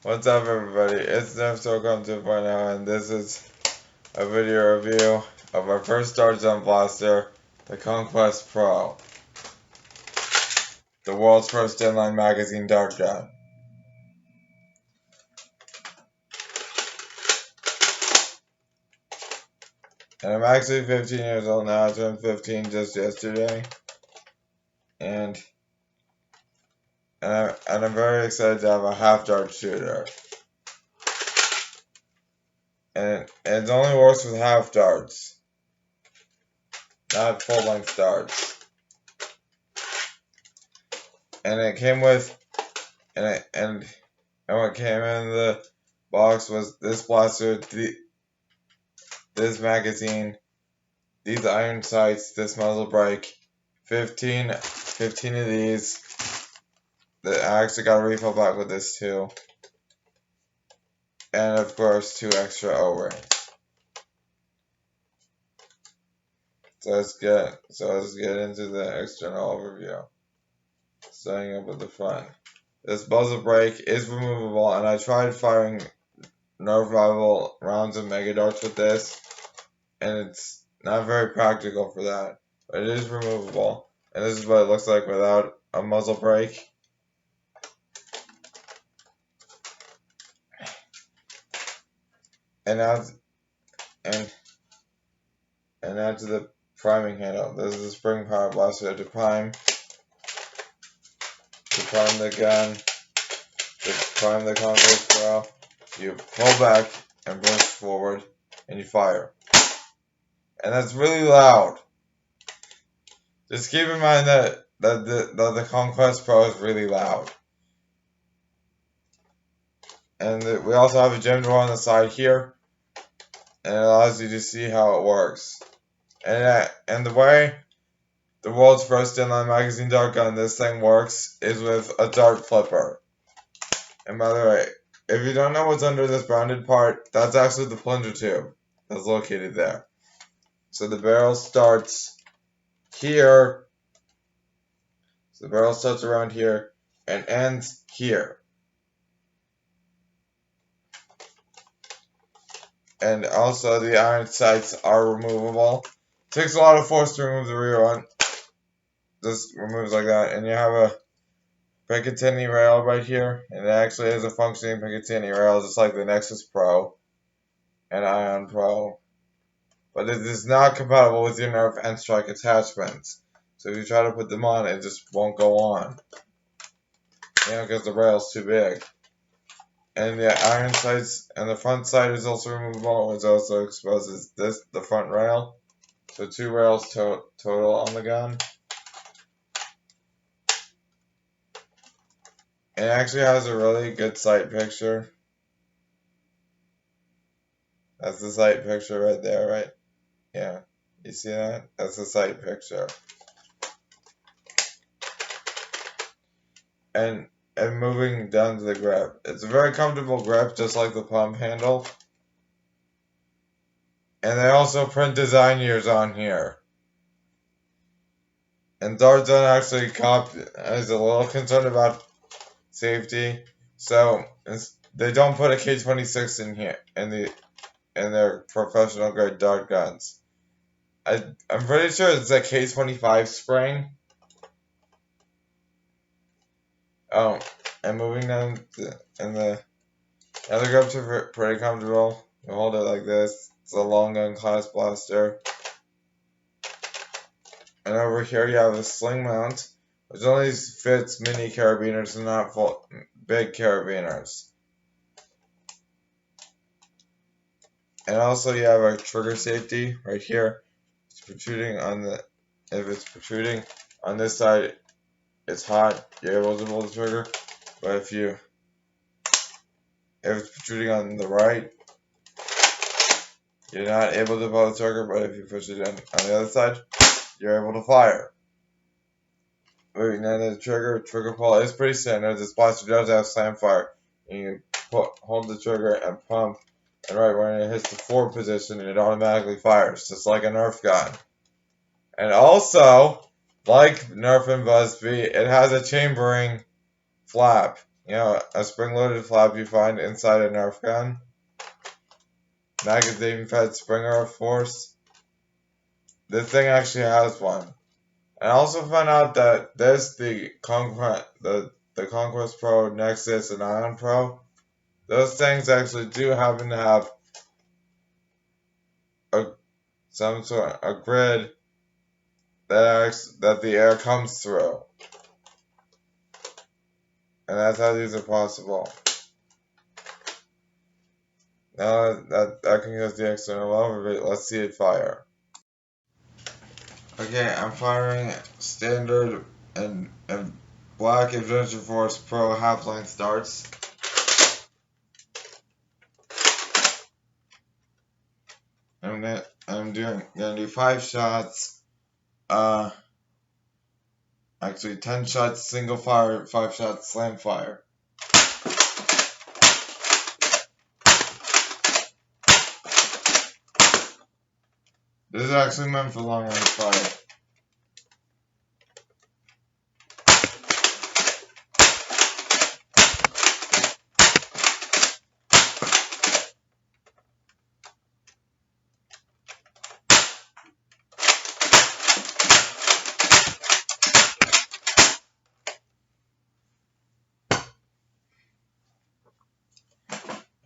What's up, everybody? It's Nerf Come to Point Now, and this is a video review of our first Dart Jump Blaster, the Conquest Pro, the world's first inline magazine dart gun. And I'm actually 15 years old now. I turned 15 just yesterday, and I'm very excited to have a half dart shooter. And it only works with half darts, not full-length darts. And it came with, and what came in the box was this blaster, this magazine, these iron sights, this muzzle brake, 15 of these. I actually got a refill back with this too. And of course, 2 extra O-rings. So let's get into the external overview. Starting up with the front. This muzzle brake is removable, and I tried firing Nerf rival rounds of Mega Darts with this, and it's not very practical for that, but it is removable. And this is what it looks like without a muzzle brake. And now to the priming handle. This is a spring power blaster to prime the gun, to prime the Conquest Pro. You pull back and push forward, and you fire. And that's really loud. Just keep in mind that the Conquest Pro is really loud. And we also have a gem door on the side here, and it allows you to see how it works. And the way the world's first inline magazine dart gun this thing works is with a dart flipper. And by the way, if you don't know what's under this rounded part, that's actually the plunger tube that's located there. So the barrel starts here. So the barrel starts around here and ends here. And also the iron sights are removable. It takes a lot of force to remove the rear one. Just removes like that. And you have a Picatinny rail right here. And it actually is a functioning Picatinny rail, just like the Nexus Pro and Ion Pro. But it is not compatible with your Nerf N-Strike attachments. So if you try to put them on, it just won't go on. Because the rail's too big. And the iron sights and the front sight is also removable, which also exposes the front rail. So 2 rails total on the gun. It actually has a really good sight picture. That's the sight picture right there, right? Yeah, you see that? That's the sight picture. And moving down to the grip. It's a very comfortable grip, just like the pump handle. And they also print design years on here. And Dart don't actually is a little concerned about safety, so they don't put a K26 in here in their professional grade dart guns. I'm pretty sure it's a K25 spring. Oh, and moving down and the other grips are pretty comfortable. You hold it like this. It's a long gun class blaster. And over here you have a sling mount, which only fits mini carabiners and not big carabiners. And also you have a trigger safety right here. It's protruding if it's protruding on this side, it's hot, you're able to pull the trigger. But if it's protruding on the right, you're not able to pull the trigger, but if you push it in on the other side, you're able to fire. Moving down to the trigger pull is pretty standard. This blaster does have slam fire. And you hold the trigger and pump, and right when it hits the forward position, it automatically fires, just like a Nerf gun. And also, like Nerf and Buzzbee, it has a chambering flap. a spring-loaded flap you find inside a Nerf gun. Magazine-fed Springer of Force. This thing actually has one. And I also found out that there's the Conquest Pro, Nexus, and Ion Pro. Those things actually do happen to have a grid that the air comes through. And that's how these are possible. Now that concludes the external overview, let's see it fire. Okay, I'm firing standard and black Adventure Force Pro half-length darts. I'm gonna do 5 shots. Actually 10 shots single fire, 5 shots slam fire. This is actually meant for long range fire.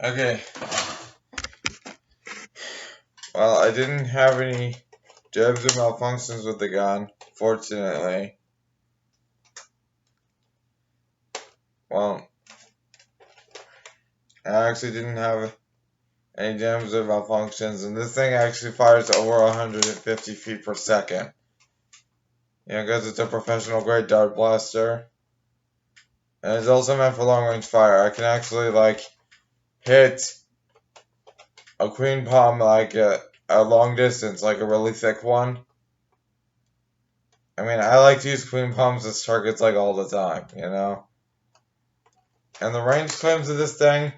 Okay. Well, I didn't have any jabs or malfunctions with the gun, fortunately. Well, I actually didn't have any jams or malfunctions, and this thing actually fires over 150 feet per second. Because it's a professional grade dart blaster. And it's also meant for long range fire. I can actually, hit a queen palm a long distance, like a really thick one. I mean, I like to use queen palms as targets all the time, And the range claims of this thing,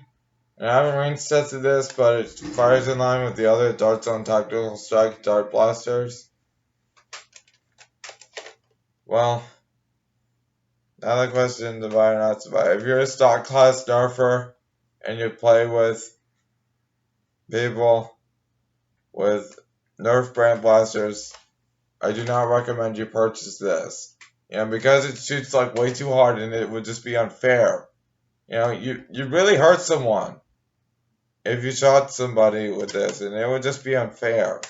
and I haven't range tested this, but it fires in line with the other Darts on Tactical Strike dart blasters. Well, now the question, to buy or not to buy. If you're a stock class Nerfer and you play with people with Nerf brand blasters, I do not recommend you purchase this. Because it shoots way too hard and it would just be unfair. You'd really hurt someone if you shot somebody with this, and it would just be unfair.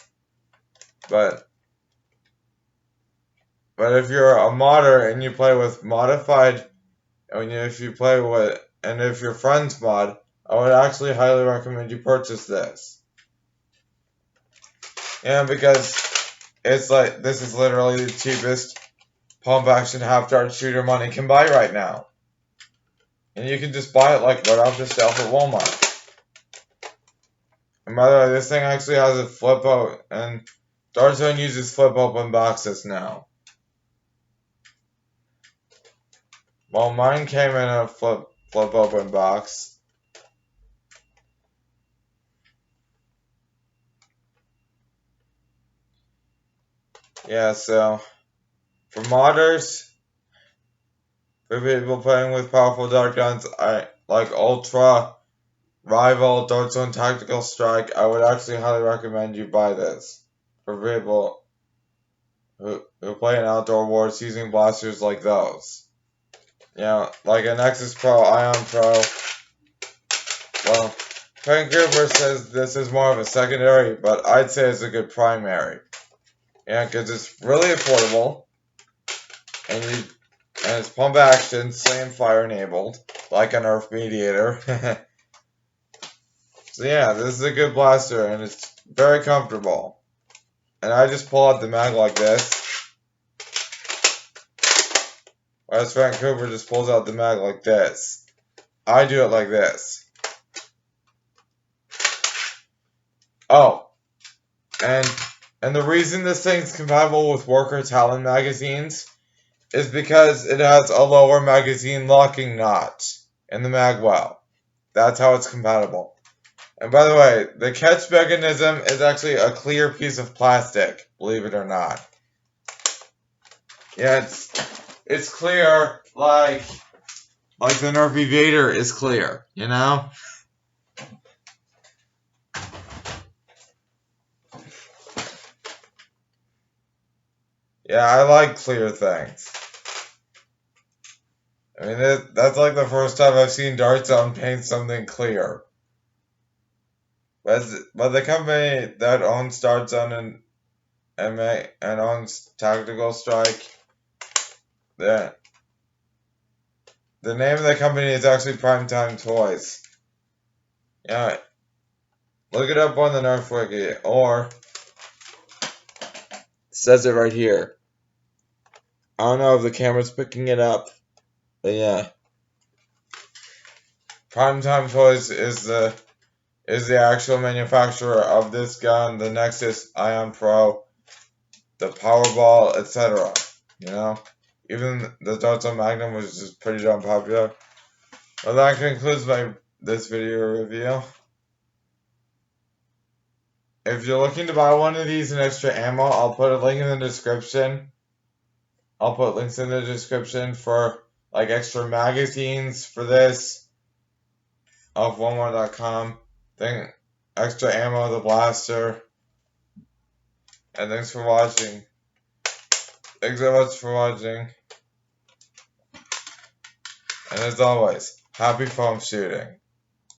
But if you're a modder and you play with modified, if your friends mod, I would actually highly recommend you purchase this. Because it's this is literally the cheapest pump action half dart shooter money can buy right now. And you can just buy it right off the shelf at Walmart. And by the way, this thing actually has a flip out, and Dart Zone uses flip open boxes now. Well, mine came in a flip open box. Yeah, so for modders, for people playing with powerful dart guns, like Ultra, Rival, Dart Zone Tactical Strike, I would actually highly recommend you buy this. For people who play in outdoor wars using blasters like those. Like a Nexus Pro, Ion Pro. Well, Frank Cooper says this is more of a secondary, but I'd say it's a good primary. Because it's really affordable, and it's pump action, slam fire enabled, like a Nerf Mediator. So yeah, this is a good blaster, and it's very comfortable. And I just pull out the mag like this. Whereas Frank Cooper just pulls out the mag like this. I do it like this. Oh, and the reason this thing's compatible with Worker Talon magazines is because it has a lower magazine locking notch in the mag well. That's how it's compatible. And by the way, the catch mechanism is actually a clear piece of plastic, believe it or not. Yeah, it's clear like like the Nerf Evader is clear, you know? Yeah, I like clear things. I mean, that's like the first time I've seen Dart Zone paint something clear. But the company that owns Dart Zone and owns Tactical Strike, the name of the company is actually Primetime Toys. Yeah, look it up on the Nerf Wiki, or it says it right here. I don't know if the camera's picking it up, but yeah. Primetime Toys is the actual manufacturer of this gun, the Nexus Ion Pro, the Powerball, etc. You know? Even the Dart Zone Magnum was just pretty darn popular. Well, that concludes this video review. If you're looking to buy one of these and extra ammo, I'll put a link in the description. I'll put links in the description for like extra magazines for this off OneMore.com. Then extra ammo, the blaster. And thanks for watching. Thanks so much for watching. And as always, happy foam shooting.